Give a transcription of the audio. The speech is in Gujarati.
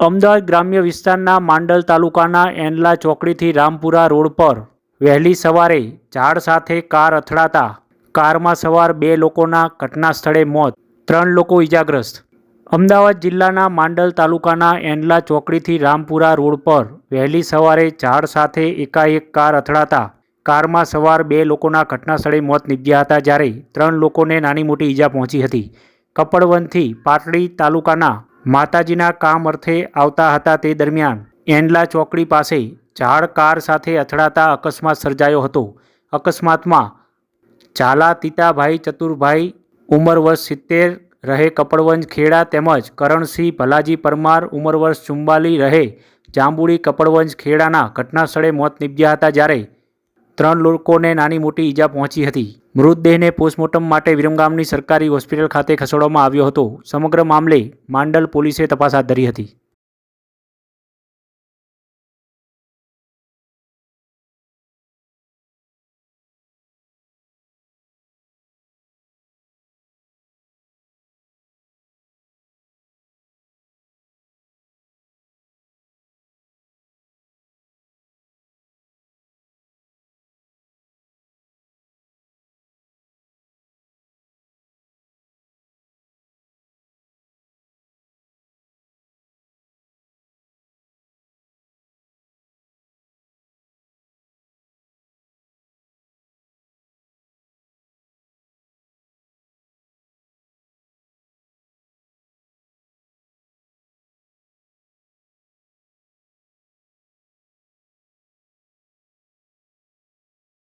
અમદાવાદ ગ્રામ્ય વિસ્તારના માંડલ તાલુકાના એનલા ચોકડીથી રામપુરા રોડ પર વહેલી સવારે ઝાડ સાથે કાર અથડાતા કારમાં સવાર 2 લોકોના ઘટના સ્થળે મોત, 3 લોકો ઇજાગ્રસ્ત. અમદાવાદ જિલ્લાના માંડલ તાલુકાના એનલા ચોકડીથી રામપુરા રોડ પર વહેલી સવારે ઝાડ સાથે એકાએક કાર અથડાતા કારમાં સવાર 2 લોકોના ઘટના સ્થળે મોત નીપજ્યા હતા, જ્યારે 3 લોકોને નાની મોટી ઈજા પહોંચી હતી. કપડવંજથી પાટડી તાલુકાના માતાજીના કામ અર્થે આવતા હતા તે દરમિયાન એનલા ચોકડી પાસે ઝાડ કાર સાથે અથડાતા અકસ્માત સર્જાયો હતો. અકસ્માતમાં ઝાલા તીતાભાઈ ચતુરભાઈ ઉંમર વર્ષ 70 રહે કપડવંજ ખેડા તેમજ કરણસિંહ ભલાજી પરમાર ઉંમર વર્ષ 44 રહે જાંબુડી કપડવંજ ખેડાના ઘટના સ્થળે મોત નીપજ્યા હતા, જ્યારે 3 લોકોને નાની મોટી ઈજા પહોંચી હતી. મૃતદેહને પોસ્ટમોર્ટમ માટે વિરમગામની સરકારી હોસ્પિટલ ખાતે ખસેડવામાં આવ્યો હતો. સમગ્ર મામલે માંડલ પોલીસે તપાસ હાથ ધરી હતી.